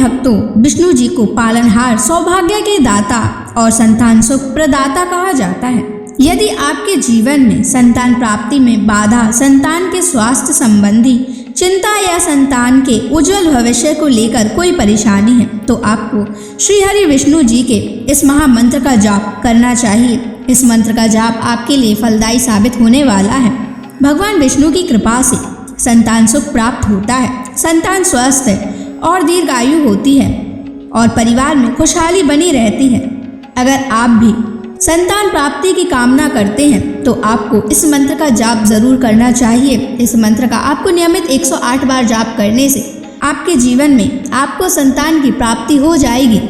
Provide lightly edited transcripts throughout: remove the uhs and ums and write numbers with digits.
भक्तों, विष्णु जी को पालनहार, सौभाग्य के दाता और संतान सुख प्रदाता कहा जाता है। यदि आपके जीवन में संतान प्राप्ति में बाधा, संतान के स्वास्थ्य संबंधी चिंता या संतान के उज्जवल भविष्य को लेकर कोई परेशानी है, तो आपको श्री हरि विष्णु जी के इस महामंत्र का जाप करना चाहिए। इस मंत्र का जाप आपके लिए फलदायी साबित होने वाला है। भगवान विष्णु की कृपा से संतान सुख प्राप्त होता है, संतान स्वस्थ है और दीर्घायु होती है और परिवार में खुशहाली बनी रहती है। अगर आप भी संतान प्राप्ति की कामना करते हैं तो आपको इस मंत्र का जाप जरूर करना चाहिए। इस मंत्र का आपको नियमित 108 बार जाप करने से आपके जीवन में आपको संतान की प्राप्ति हो जाएगी।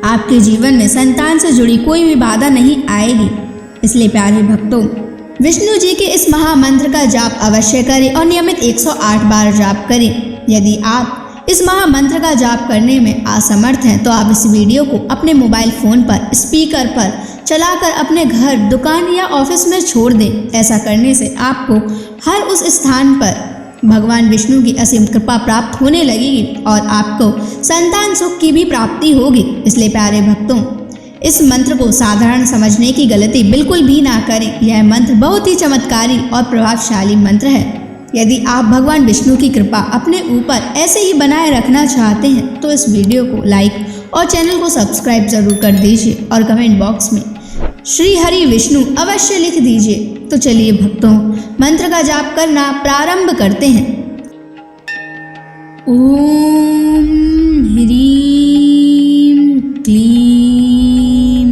आपके जीवन में संतान से जुड़ी कोई भी बाधा नहीं आएगी। इसलिए प्यारे भक्तों, विष्णु जी के इस महामंत्र का जाप अवश्य करें और नियमित 108 बार जाप करें। यदि आप इस महामंत्र का जाप करने में असमर्थ हैं तो आप इस वीडियो को अपने मोबाइल फोन पर स्पीकर पर चलाकर अपने घर, दुकान या ऑफिस में छोड़ दें। ऐसा करने से आपको हर उस स्थान पर भगवान विष्णु की असीम कृपा प्राप्त होने लगेगी और आपको संतान सुख की भी प्राप्ति होगी। इसलिए प्यारे भक्तों, इस मंत्र को साधारण समझने की गलती बिल्कुल भी ना करें। यह मंत्र बहुत ही चमत्कारी और प्रभावशाली मंत्र है। यदि आप भगवान विष्णु की कृपा अपने ऊपर ऐसे ही बनाए रखना चाहते हैं तो इस वीडियो को लाइक और चैनल को सब्सक्राइब जरूर कर दीजिए और कमेंट बॉक्स में श्री हरि विष्णु अवश्य लिख दीजिए। तो चलिए भक्तों, मंत्र का जाप करना प्रारंभ करते हैं। ओम ह्रीं क्लीं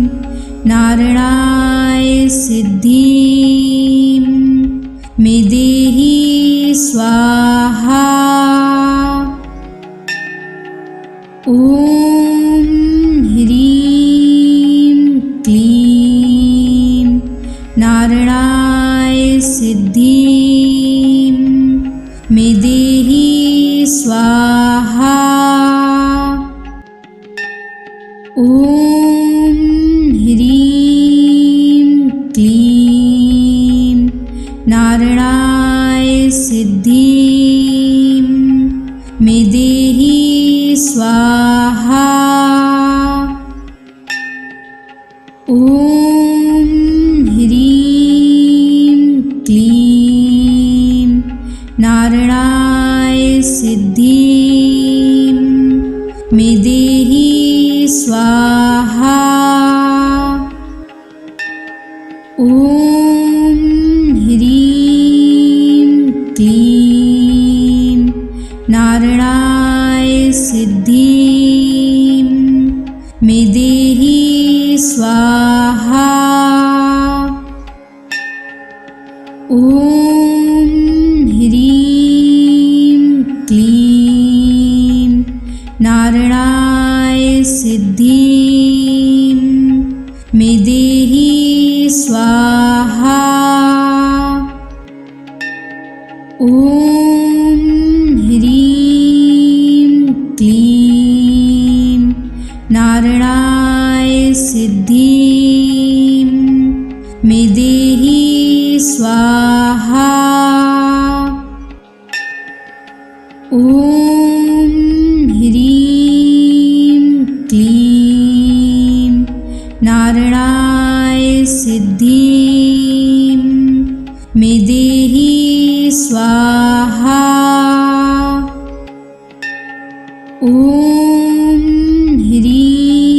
नारायणाय सिद्धिं मे देहि स्वाहा। ओम ह्रीं क्लीं नारायणाय सिद्धिं मे देहि स्वाहा। ओम ह्रीं क्लीं नारायणाय सिद्धिं मे देहि स्वाहा। ओम ह्रीं क्लीं नारायणाय सिद्धिं मे देहि स्वाहा। ओम ह्रीं क्लीं नारायणाय सिद्धिं मे देहि स्वाहा। ओम ह्रीं क्लीं नारायणाय सिद्धिं मे देहि स्वाहा। ओम ह्रीं क्लीं नारायणाय सिद्धिं मे देहि स्वाहा। ओम ह्रीं क्लीं नारायणाय सिद्धिं मे देहि स्वाहा। ओम ह्रीं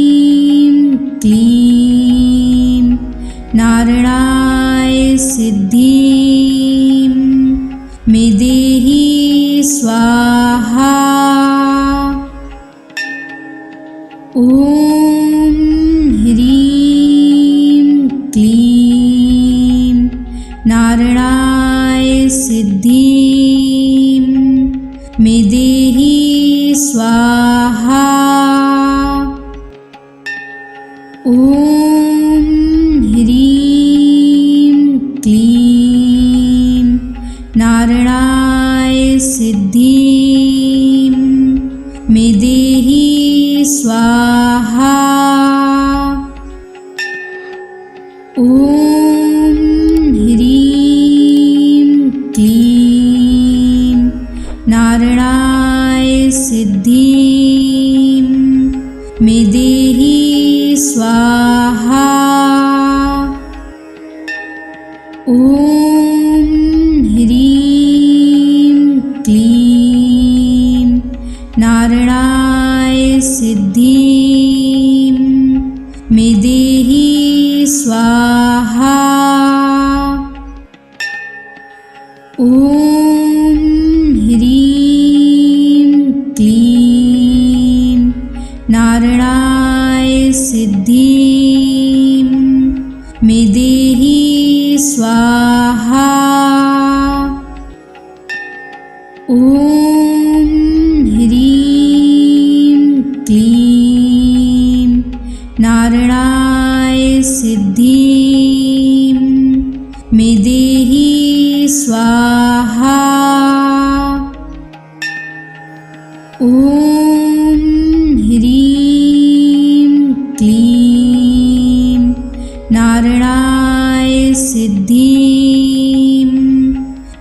क्लीं नारायणाय सिद्धिं मे देहि स्वाहा। ओम ह्रीं क्लीं नारायणाय सिद्धिं मे देहि स्वाहा। ओम ह्रीं क्लीं नारायणाय सिद्धिं मे देहि स्वाहा। ओम ह्रीं क्लीं नारायणाय सिद्धिं ॐ ह्रीं क्लीं नारायणाय सिद्धिं मे देहि स्वाहा। ॐ ह्रीं क्लीं नारायणाय सिद्धिं मे देहि स्वाहा। ॐ ह्रीं क्लीं नारायणाय सिद्धिं मे देहि स्वाहा। ॐ ह्रीं क्लीं नारायणाय सिद्धिं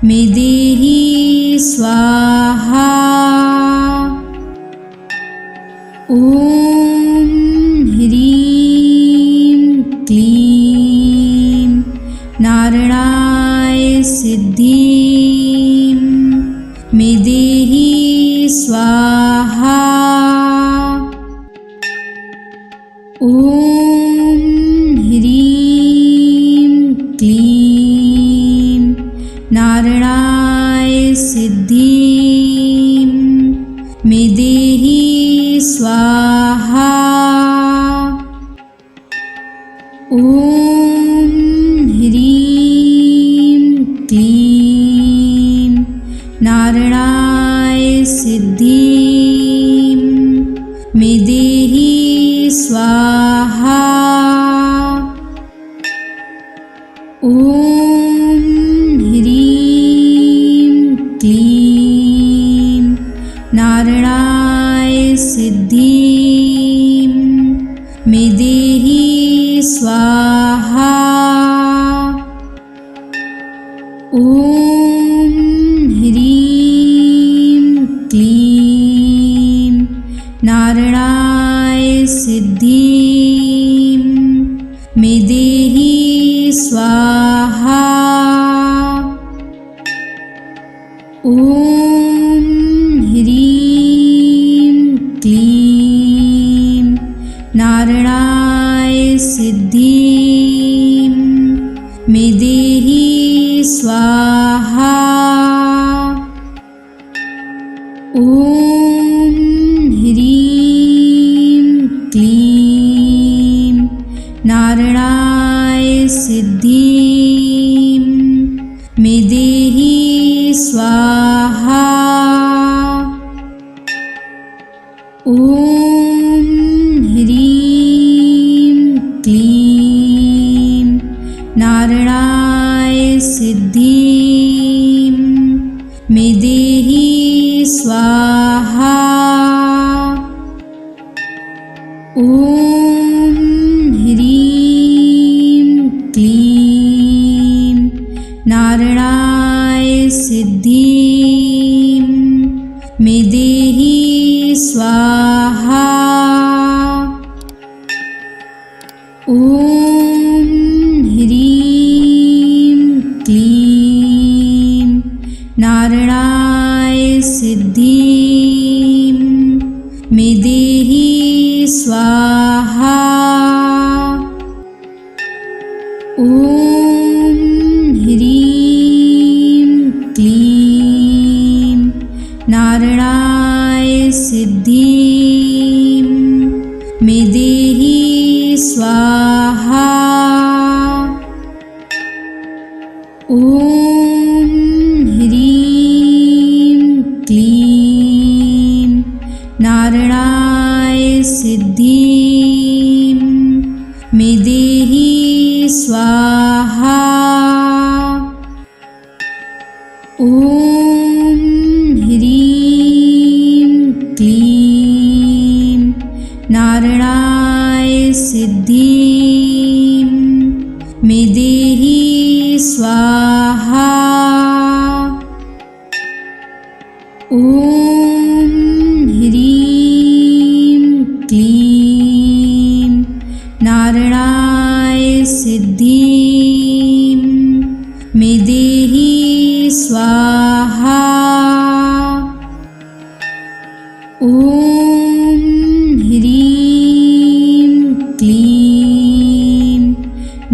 मे देहि स्वाहा। ॐ ह्रीं क्लीं नारायणाय सिद्धिं मे देहि स्वाहा। ॐ ह्रीं क्लीं नारायणाय सिद्धिं मे देहि स्वाहा। ॐ ह्रीं क्लीं नारायणाय सिद्धिं मे देहि स्वाहा। ॐ ह्रीं क्लीं नारायणाय सिद्धिं मे देहि स्वाहा। ॐ ह्रीं क्लीं नारायणाय सिद्धिं मे देहि स्वाहा। ॐ ह्रीं क्लीं नारायणाय सिद्धिं मे देहि स्वाहा। ॐ ह्रीं क्लीं नारायणाय सिद्धिं मे देहि स्वाहा। ॐ ह्रीं क्लीं नारायणाय सिद्धिं मे देहि स्वाहा। ॐ ह्रीं क्लीं नारायणाय सिद्धिं मे देहि स्वाहा। ॐ ह्रीं क्लीं नारायणाय सिद्धिं मे देहि स्वाहा। ॐ ह्रीं क्लीं नारायणाय सिद्धिं मे देहि स्वाहा। ॐ ह्रीं क्लीं नारायणाय सिद्धिं मे देहि स्वाहा। ॐ ह्रीं क्लीं नारायणाय सिद्धिं मे देहि स्वाहा। ॐ ह्रीं क्लीं नारायणाय सिद्धिं स्वाहा। ॐ ह्रीं क्लीं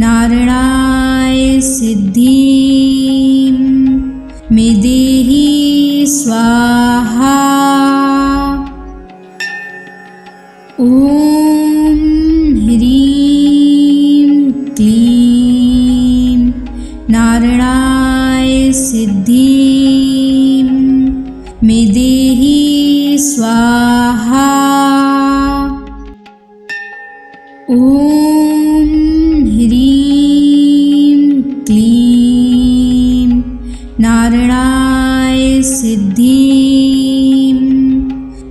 नारायणाय सिद्धिं मे देहि स्वाहा। ॐ ह्रीं क्लीं नारायणाय सिद्धिं मे देहि स्वाहा। ॐ ह्रीं क्लीं नारायणाय सिद्धिं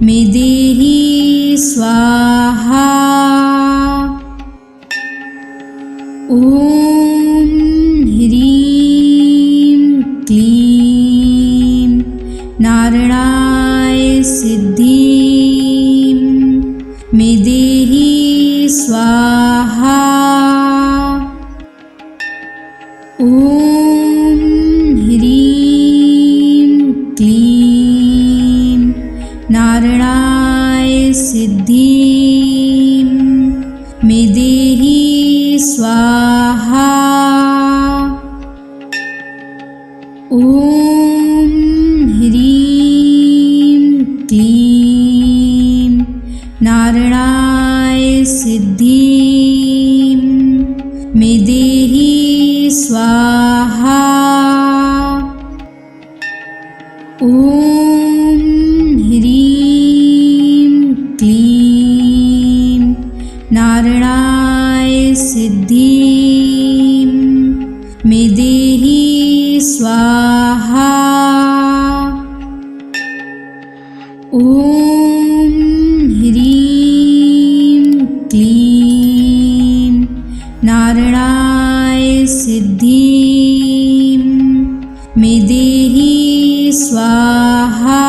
मे देहि स्वाहा। ॐ ह्रीं क्लीं नारायणाय सिद्धिं मे देहि स्वाहा। ॐ ह्रीं क्लीं नारायणाय सिद्धिं मे देहि स्वाहा। ॐ ह्रीं क्लीं नारायणाय सिद्धिं मे देहि स्वाहा। ॐ ह्रीं क्लीं नारायणाय सिद्धिं मे देहि स्वाहा। ॐ ह्रीं क्लीं नारायणाय सिद्धिं मे देहि स्वाहा।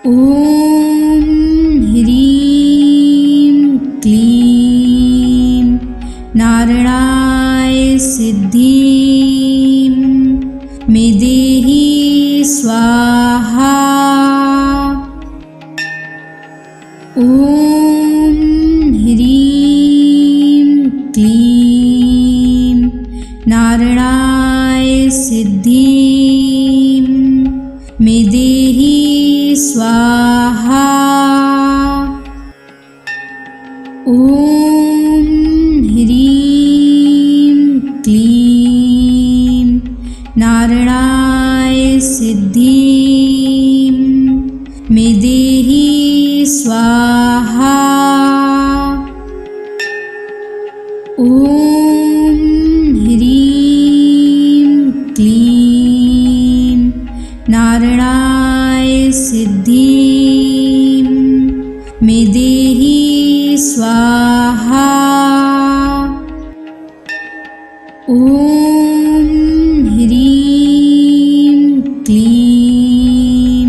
ॐ ह्रीं क्लीं नारायणाय सिद्धिं मे देहि स्वाहा। ॐ ह्रीं क्लीं नारायणाय सिद्धिं मे देहि स्वाहा। ॐ ह्रीं क्लीं नारायणाय सिद्धिं मे देहि स्वाहा। ॐ ह्रीं क्लीं नारायणाय सिद्धिं मे देहि स्वाहा। ॐ ह्रीं क्लीं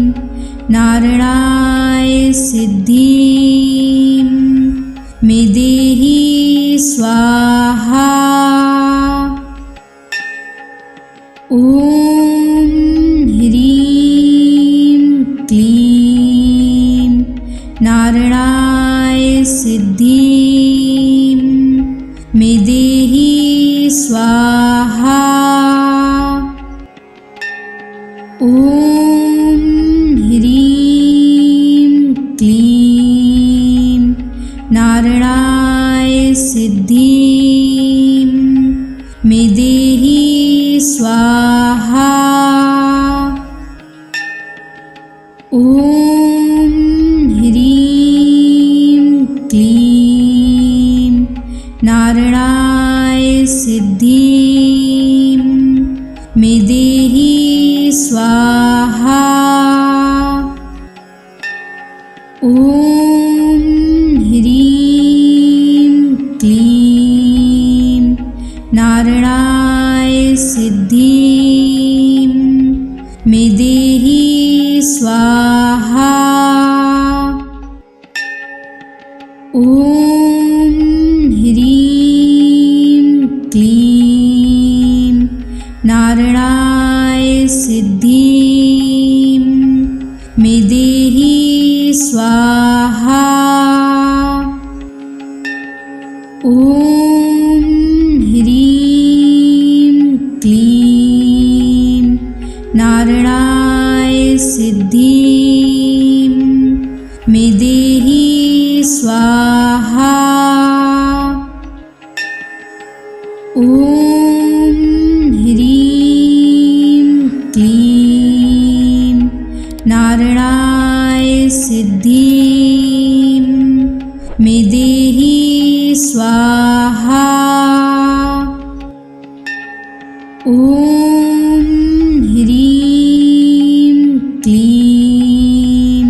नारायणाय सिद्धिं मे देहि स्वाहा। ॐ ह्रीं क्लीं नारायणाय सिद्धिं मे देहि स्वाहा। ॐ ह्रीं क्लीं नारायणाय सिद्धिं मे देहि स्वाहा। ॐ ह्रीं क्लीं नारायणाय सिद्धिं मे देहि स्वाहा। ॐ ह्रीं क्लीं नारायणाय सिद्धिं मे देहि स्वाहा। ॐ ह्रीं क्लीं नारायणाय सिद्धिं मे देहि स्वाहा। ॐ ह्रीं क्लीं नारायणाय सिद्धिं मे देहि स्वाहा। ॐ ह्रीं क्लीं नारायणाय सिद्धिं मे देहि स्वाहा। ॐ ह्रीं क्लीं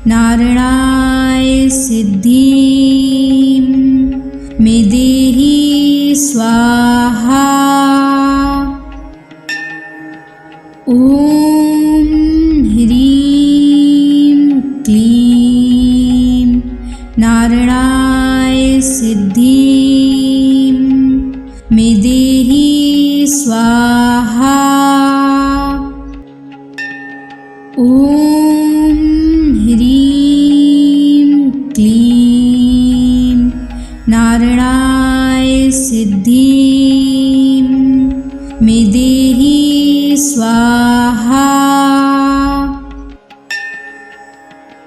नारायणाय सिद्धिं मे देहि स्वाहा। ॐ ह्रीं क्लीं नारायणाय सिद्धिं मे देहि स्वाहा। ॐ ह्रीं क्लीं नारायणाय सिद्धिं मे देहि स्वाहा।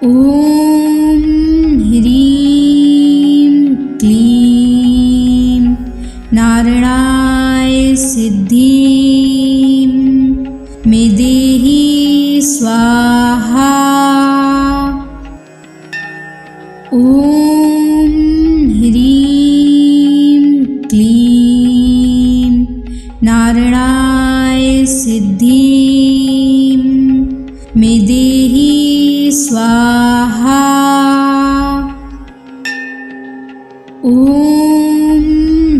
ॐ ह्रीं क्लीं नारायणाय सिद्धिं मे देहि स्वाहा। ॐ ह्रीं क्लीं नारायणाय सिद्धिं मे देहि स्वाहा। ॐ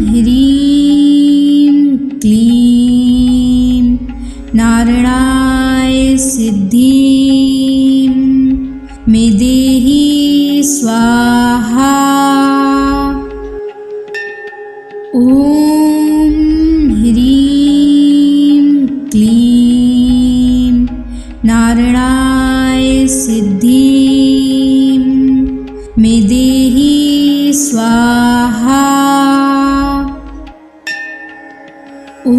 ह्रीं क्लीं नारायणाय सिद्धिं मे देहि स्वाहा। ॐ ह्रीं क्लीं नारायणाय सिद्धिं मे देहि स्वाहा। ॐ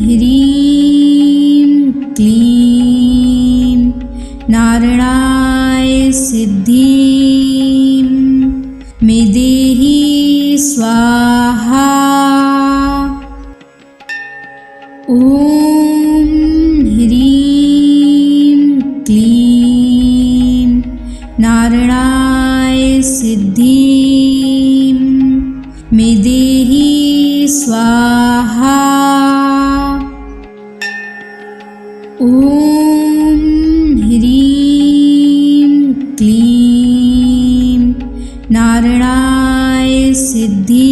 ह्रीं क्लीं नारायणाय सिद्धिं मे देहि स्वाहा। ॐ ह्रीं क्लीं नारायणाय सिद्धिं मे देहि स्वाहा। ॐ ह्रीं क्लीं नारायणाय सिद्धिं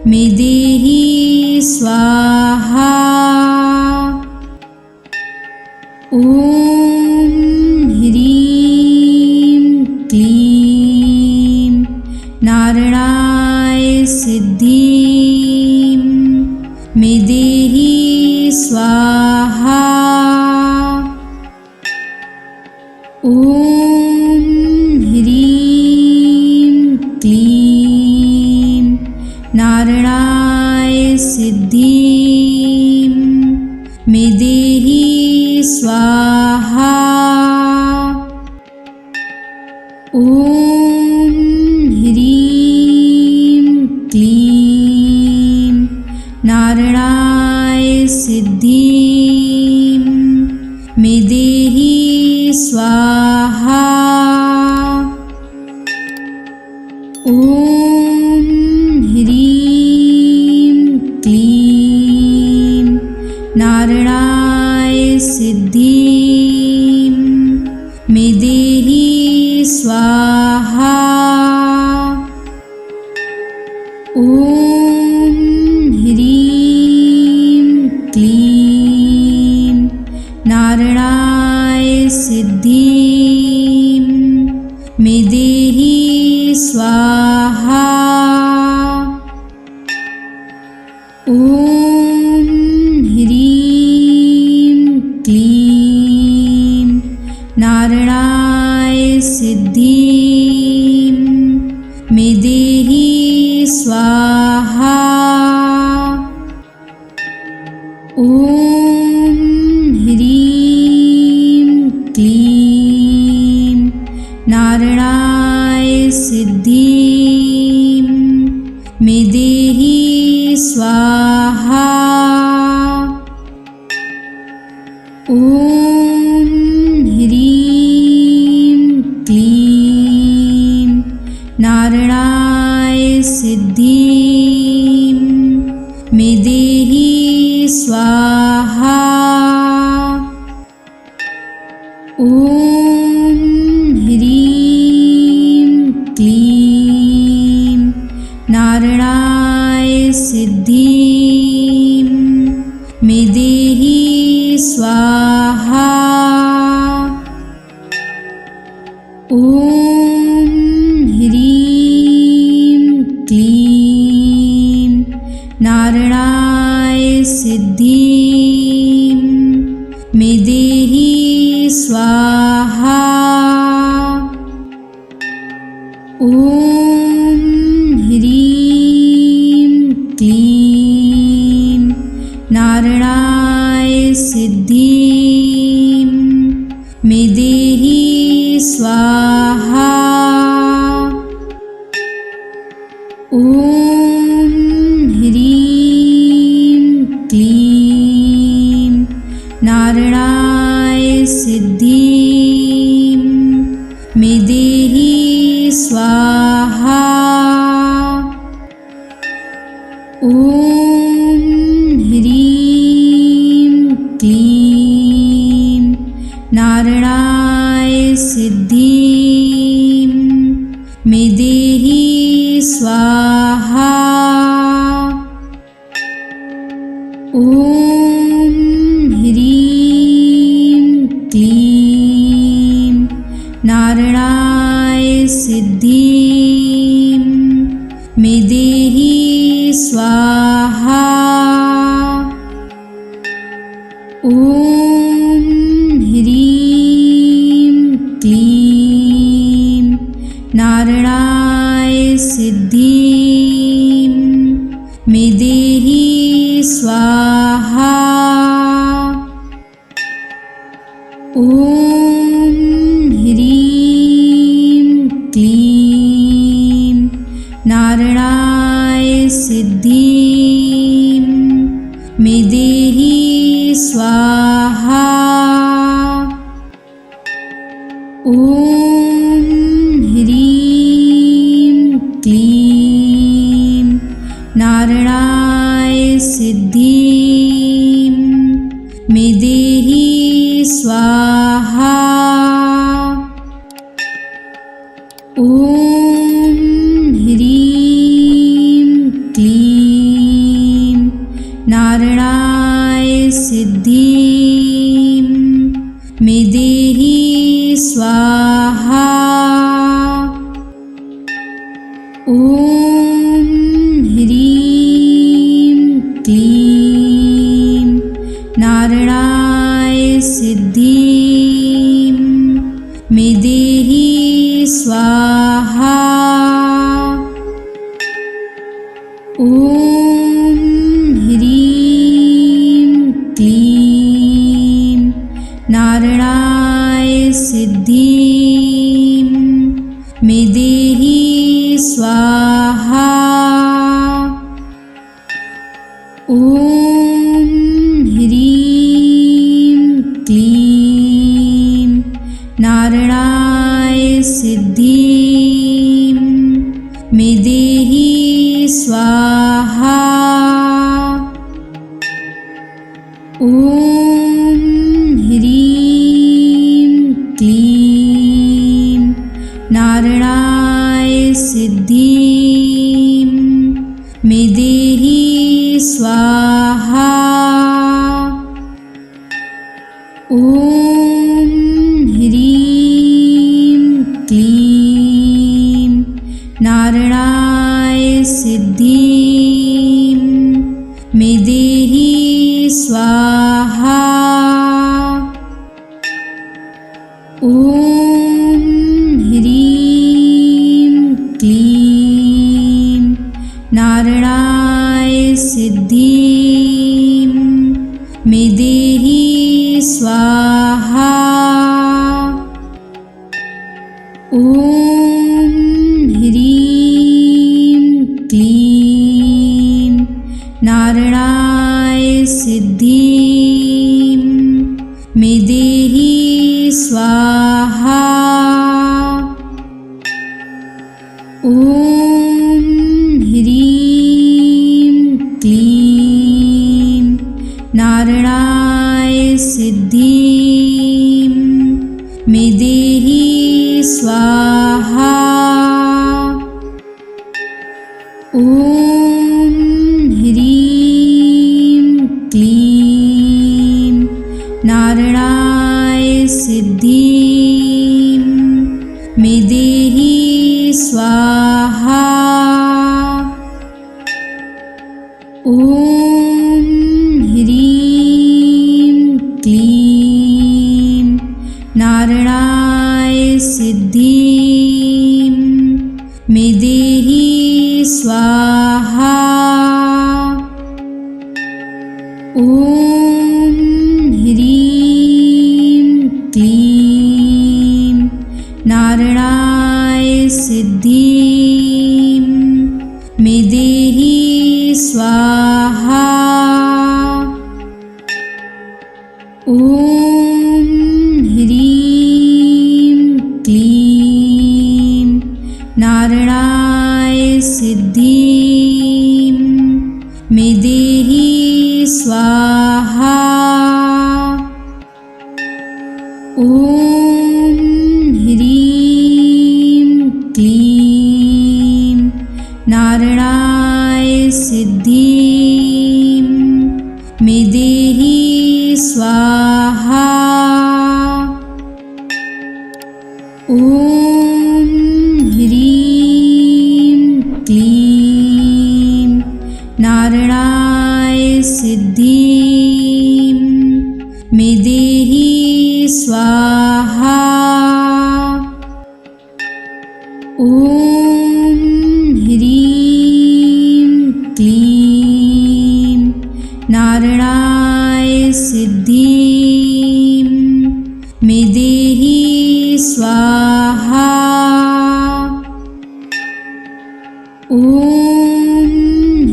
मे देहि स्वाहा। ॐ ह्रीं क्लीं नारायणाय सिद्धिं मे देहि स्वाहा। ॐ ह्रीं क्लीं नारायणाय सिद्धिं मे देहि स्वाहा। ॐ ह्रीं क्लीं नारायणाय सिद्धिं मे देहि स्वाहा। ॐ ह्रीं क्लीं नारायणाय सिद्धिं मे देहि स्वाहा। ॐ ह्रीं क्लीं नारायणाय सिद्धिं मे देहि स्वाहा। ॐ ॐ ह्रीं क्लीं नारायणाय सिद्धिं मे देहि स्वाहा। ॐ ह्रीं क्लीं नारायणाय सिद्धिं मे देहि स्वाहा। ॐ ह्रीं क्लीं नारायणाय सिद्धिं मे देहि स्वाहा। ॐ ह्रीं क्लीं नारायणाय सिद्धिं मे देहि स्वाहा। ॐ ह्रीं क्लीं नारायणाय सिद्धिं मे देहि स्वाहा। ॐ ह्रीं क्लीं नारायणाय सिद्धिं मे देहि स्वाहा। ॐ ह्रीं क्लीं नारायणाय सिद्धिं मे देहि स्वाहा। ॐ ह्रीं क्लीं नारायणाय सिद्धिं मे देहि स्वाहा। ॐ ह्रीं क्लीं नारायणाय सिद्धिं मे देहि स्वाहा। ॐ ह्रीं क्लीं नारायणाय सिद्धिं मे देहि स्वाहा। ॐ ह्रीं क्लीं नारायणाय सिद्धिं मे देहि स्वाहा। ॐ ह्रीं क्लीं नारायणाय सिद्धिं मे देहि स्वाहा। ॐ ह्रीं क्लीं नारायणाय सिद्धिं मे देहि स्वाहा। ॐ ह्रीं क्लीं नारायणाय सिद्धिं मे देहि स्वाहा। ॐ ह्रीं क्लीं नारायणाय सिद्धिं मे देहि स्वाहा। ॐ ह्रीं क्लीं नारायणाय सिद्धिं मे देहि स्वाहा। ॐ ह्रीं क्लीं नारायणाय सिद्धिं मे देहि स्वाहा। ॐ ह्रीं क्लीं नारायणाय सिद्धिं मे स्वाहा। ॐ ह्रीं क्लीं नारायणाय सिद्धिं मे देहि स्वाहा। ॐ ह्रीं क्लीं नारायणाय सिद्धिं मे देहि स्वाहा। ॐ ह्रीं क्लीं नारायणाय सिद्धिं मे देहि स्वाहा। ॐ ह्रीं क्लीं नारायणाय सिद्धिं मे देहि स्वाहा। ॐ ह्रीं क्लीं नारायणाय सिद्धिं मे देहि स्वाहा। ॐ ह्रीं क्लीं नारायणाय सिद्धिं मे देहि स्वाहा। ॐ ह्रीं क्लीं नारायणाय सिद्धिं मे देहि स्वाहा। ॐ ह्रीं क्लीं नारायणाय सिद्धिं मे देहि स्वाहा। ॐ ह्रीं क्लीं नारायणाय सिद्धिं मे देहि स्वाहा। ॐ ह्रीं क्लीं नारायणाय सिद्धिं मे देहि स्वाहा। ॐ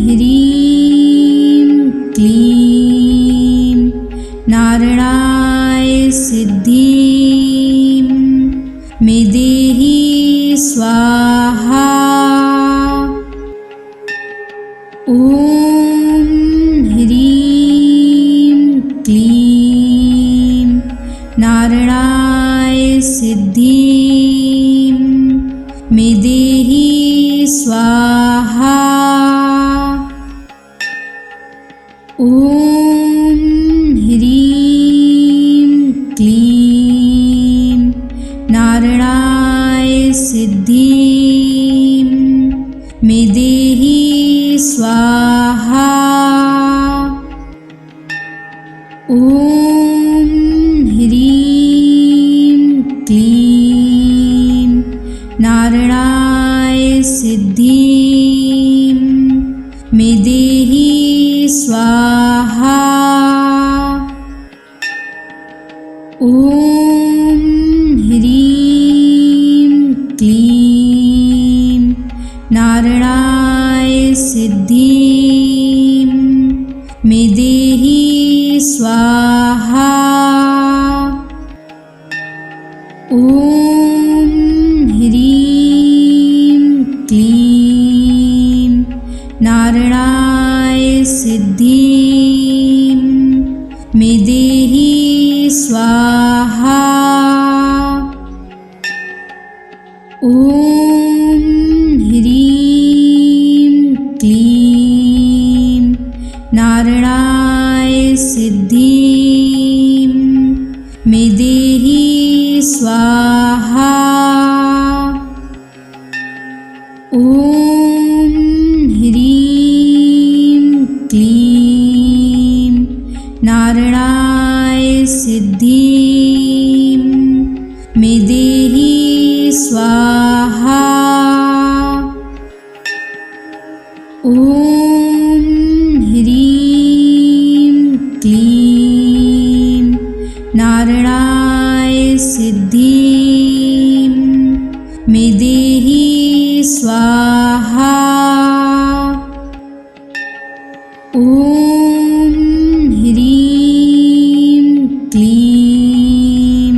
ह्रीं क्लीं नारायणाय सिद्धिं मे देहि स्वाहा। ॐ ह्रीं क्लीं नारायणाय सिद्धिं मे देहि स्वाहा। ॐ ह्रीं क्लीं नारायणाय सिद्धिं मे देहि स्वाहा। ॐ ह्रीं क्लीं नारायणाय सिद्धिं मे देहि स्वाहा। ॐ ह्रीं क्लीं नारायणाय सिद्धिं मे देहि स्वाहा। ॐ ह्रीं क्लीं नारायणाय सिद्धिं मे देहि स्वाहा। ॐ ह्रीं क्लीं नारायणाय सिद्धिं मे देहि स्वाहा। ॐ ह्रीं क्लीं नारायणाय सिद्धिं मे देहि स्वाहा। ॐ ह्रीं क्लीं नारायणाय सिद्धिं मे देहि स्वाहा। ॐ ह्रीं क्लीं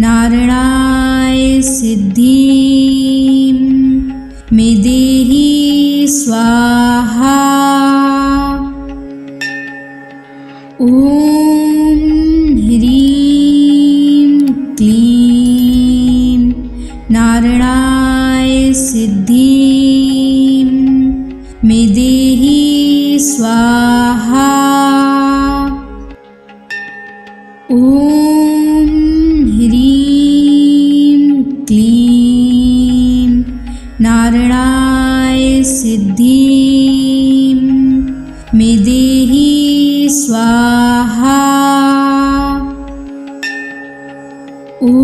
नारायणाय सिद्धिं मे देहि स्वाहा। ॐ ह्रीं क्लीं नारायणाय सिद्धिं मे देहि स्वाहा। ॐ ह्रीं क्लीं नारायणाय सिद्धिं मे देहि स्वाहा। ॐ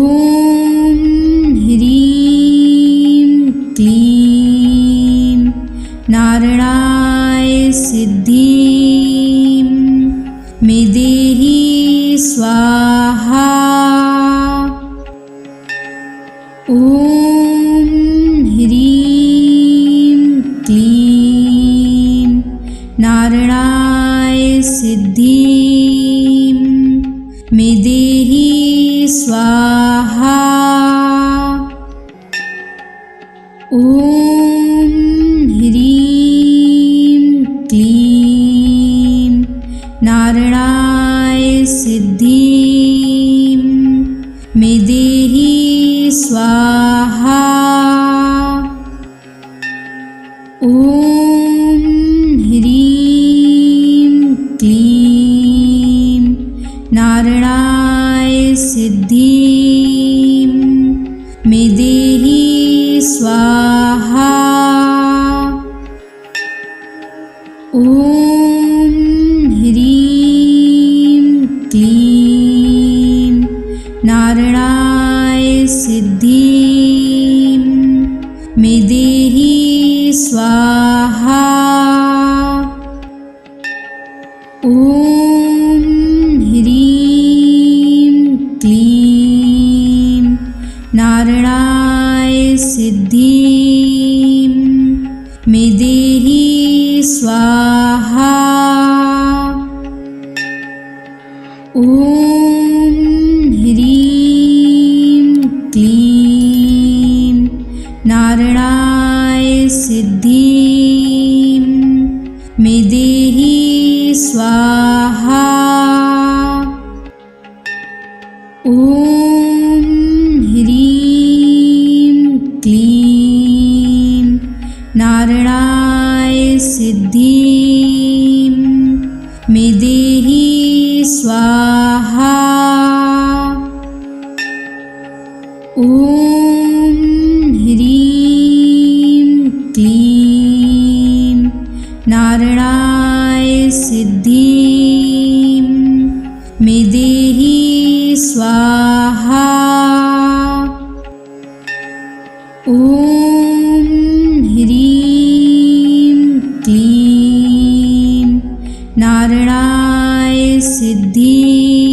ह्रीं क्लीं नारायणाय सिद्धिं मे देहि स्वाहा। ॐ ह्रीं क्लीं नारायणाय सिद्धिं मे देहि स्वाहा। ॐ ह्रीं क्लीं नारायणाय सिद्धिं मे देहि स्वाहा। ॐ ह्रीं क्लीं नारायणाय सिद्धिं मे देहि स्वाहा। ॐ ह्रीं क्लीं नारायणाय सिद्धिं मे देहि स्वाहा। ॐ ह्रीं क्लीं नारायणाय सिद्धिं मे देहि स्वाहा। ॐ ह्रीं क्लीं नारायणाय सिद्धिं मे देहि स्वाहा। ॐ ह्रीं क्लीं नारायणाय सिद्धिं मे देहि स्वाहा। ॐ ह्रीं क्लीं नारायणाय सिद्धिं मे देहि स्वाहा। ॐ ह्रीं क्लीं नारायणाय सिद्धिं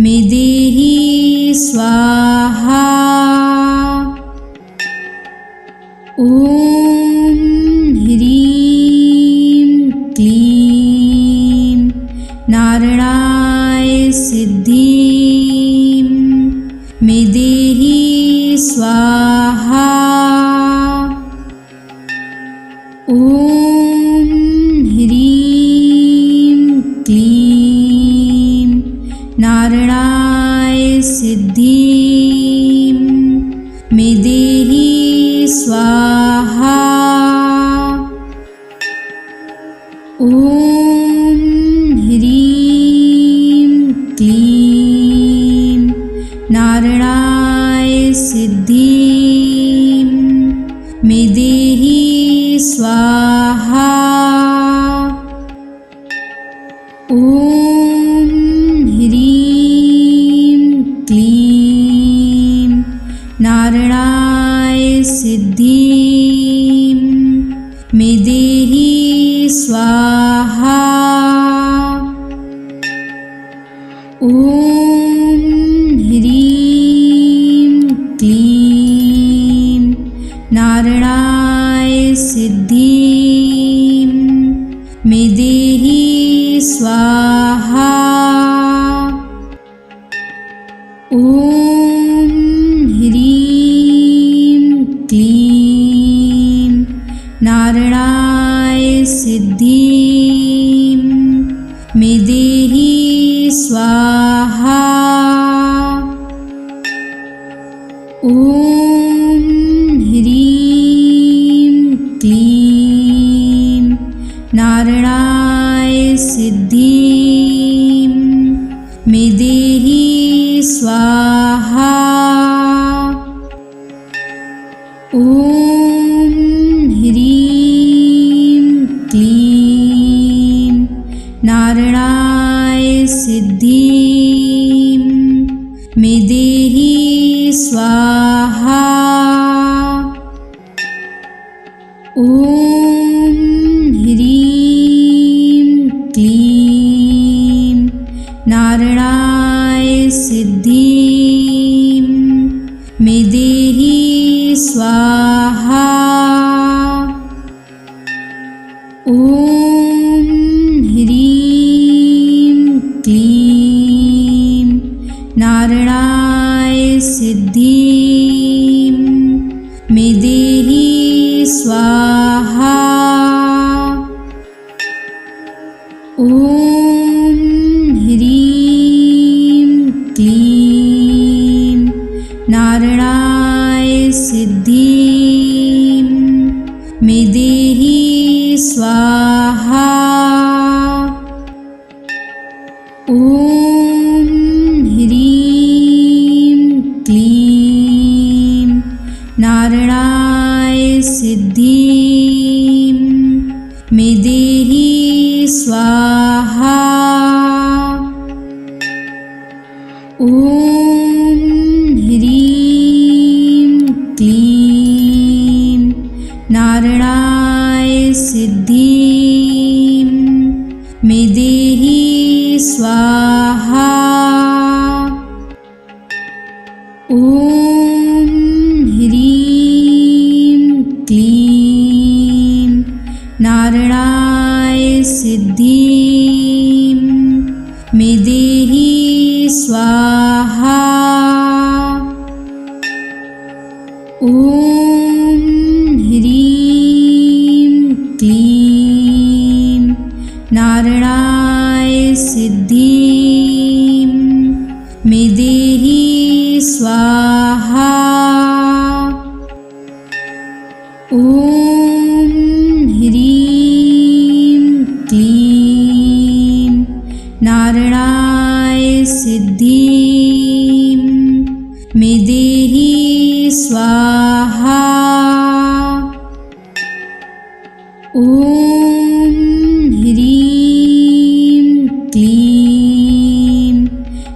मे देहि स्वाहा। ॐ ह्रीं क्लीं नारायणाय सिद्धिं मे देहि स्वाहा। ॐ ह्रीं क्लीं नारायणाय सिद्धिं मे देहि स्वाहा। ॐ ह्रीं क्लीं नारायणाय सिद्धिं मे देहि स्वाहा। ॐ स्वाहा। ॐ ह्रीं क्लीं नारायणाय सिद्धिं मे देहि स्वाहा। ॐ ह्रीं क्लीं नारायणाय सिद्धिं मे देहि स्वाहा। ॐ ह्रीं क्लीं नारायणाय सिद्धिं मे देहि स्वाहा। ॐ ह्रीं क्लीं नारायणाय सिद्धिं मे देहि स्वाहा। ॐ ह्रीं क्लीं नारायणाय सिद्धिं मे देहि स्वाहा। ॐ ह्रीं क्लीं नारायणाय सिद्धिं मे देहि स्वाहा। ॐ ह्रीं क्लीं नारायणाय सिद्धिं मे देहि स्वाहा। ॐ ह्रीं क्लीं नारायणाय सिद्धिं मे देहि स्वाहा। ॐ ह्रीं क्लीं नारायणाय सिद्धिं मे देहि स्वाहा। ॐ ह्रीं क्लीं नारायणाय सिद्धिं मे देहि स्वाहा। ॐ ह्रीं क्लीं नारायणाय सिद्धिं मे देहि स्वाहा। ॐ ह्रीं क्लीं नारायणाय सिद्धिं मे देहि स्वाहा। ॐ ह्रीं क्लीं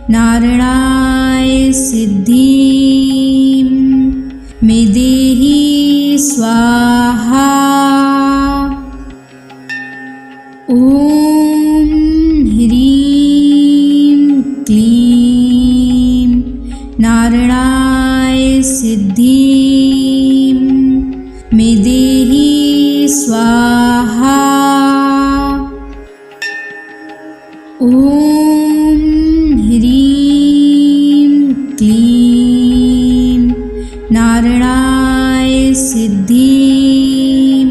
नारायणाय सिद्धिं मे देहि स्वाहा। ॐ ह्रीं क्लीं नारायणाय सिद्धिं मे देहि स्वाहा। ॐ ह्रीं क्लीं नारायणाय सिद्धिं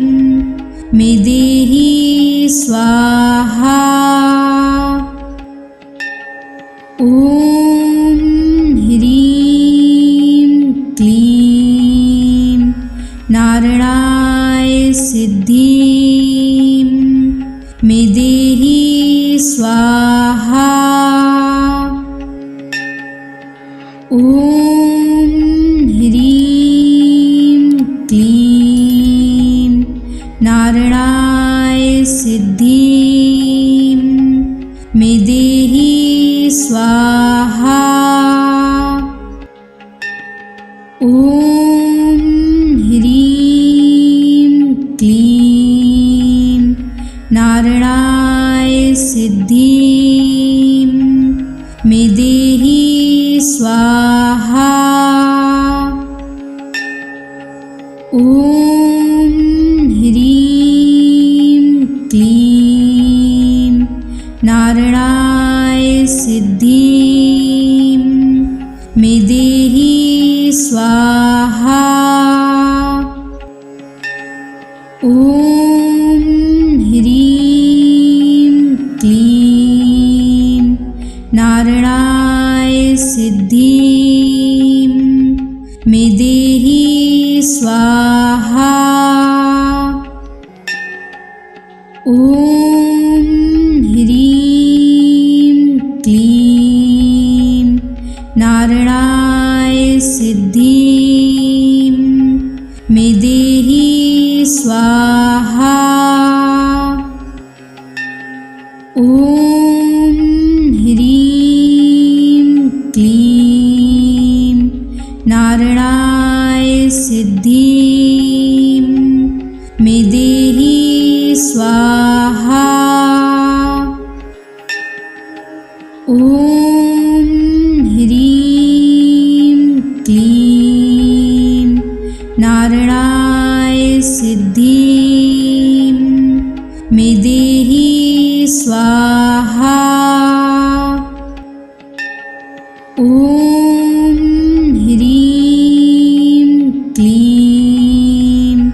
मे देहि स्वाहा। ॐ ह्रीं क्लीं नारायणाय सिद्धिं मे देहि स्वाहा। ॐ ह्रीं क्लीं नारायणाय सिद्धिं मे देहि स्वाहा। ॐ ह्रीं क्लीं नारायणाय सिद्धिं मे देहि स्वाहा। ॐ ह्रीं क्लीं नारायणाय सिद्धिं मे देहि स्वाहा। ॐ ह्रीं क्लीं नारायणाय सिद्धिं मे देहि स्वाहा। ॐ ह्रीं क्लीं नारायणाय सिद्धिं मे देहि स्वाहा। ॐ ह्रीं क्लीं नारायणाय सिद्धिं मे देहि स्वाहा। ॐ ह्रीं क्लीं नारायणाय सिद्धिं मे देहि स्वाहा। ॐ ह्रीं क्लीं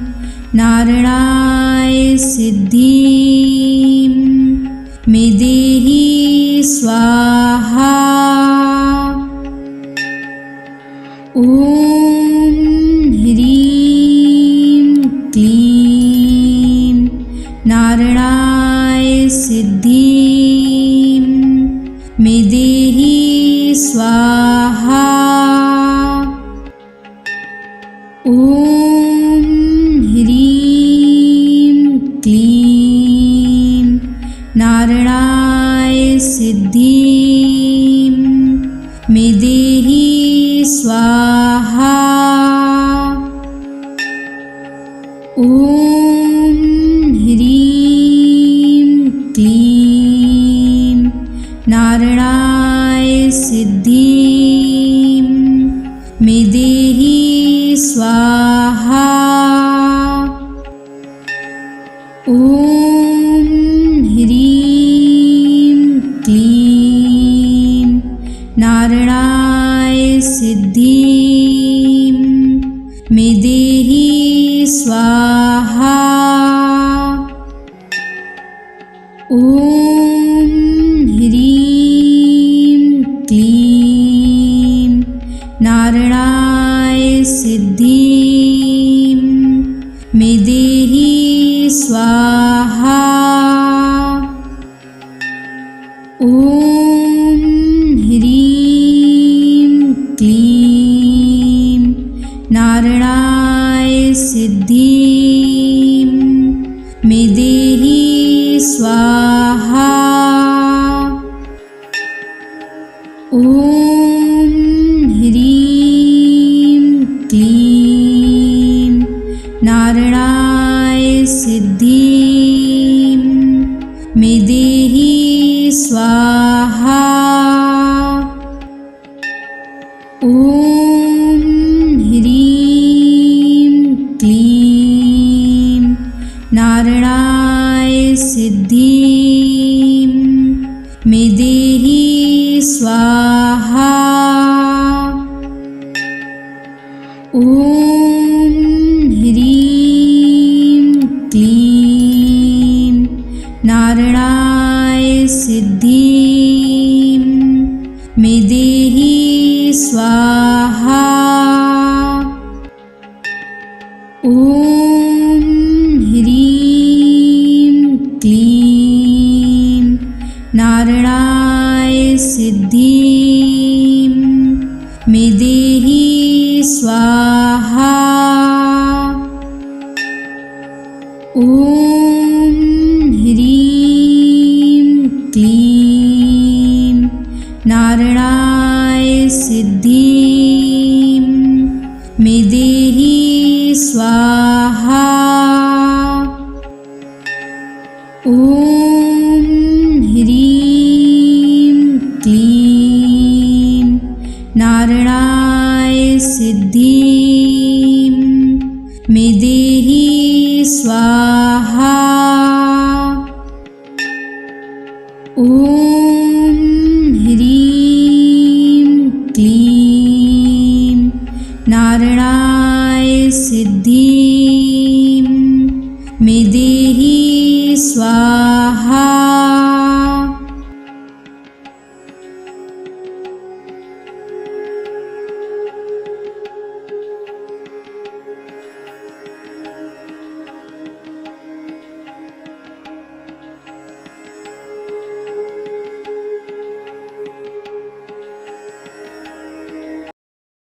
नारायणाय सिद्धिं मे देहि स्वाहा। ॐ ह्रीं क्लीं नारायणाय सिद्धिं मे देहि स्वाहा। ॐ ह्रीं क्लीं नारायणाय सिद्धिं मे देहि स्वाहा। ॐ ह्रीं क्लीं नारायणाय सिद्धिं मे देहि स्वाहा। ॐ ह्रीं क्लीं नारायणाय सिद्धिं मे देहि स्वाहा। ॐ ह्रीं क्लीं नारायणाय सिद्धिं मे देहि स्वाहा। ॐ ह्रीं क्लीं नारायणाय सिद्धिं मे देहि स्वाहा। ॐ ह्रीं क्लीं नारायणाय सिद्धिं मे देहि स्वाहा। ॐ ह्रीं क्लीं नारायणाय सिद्धिं मे देहि स्वाहा। ॐ ह्रीं क्लीं नारायणाय सिद्धिं मे देहि स्वाहा। ॐ ह्रीं क्लीं नारायणाय सिद्धिं मे देहि स्वाहा। ॐ ह्रीं क्लीं नारायणाय सिद्धिं ॐ ह्रीं क्लीं नारायणाय सिद्धिं मे देहि स्वाहा। ॐ ह्रीं क्लीं नारायणाय सिद्धिं मे देहि स्वाहा।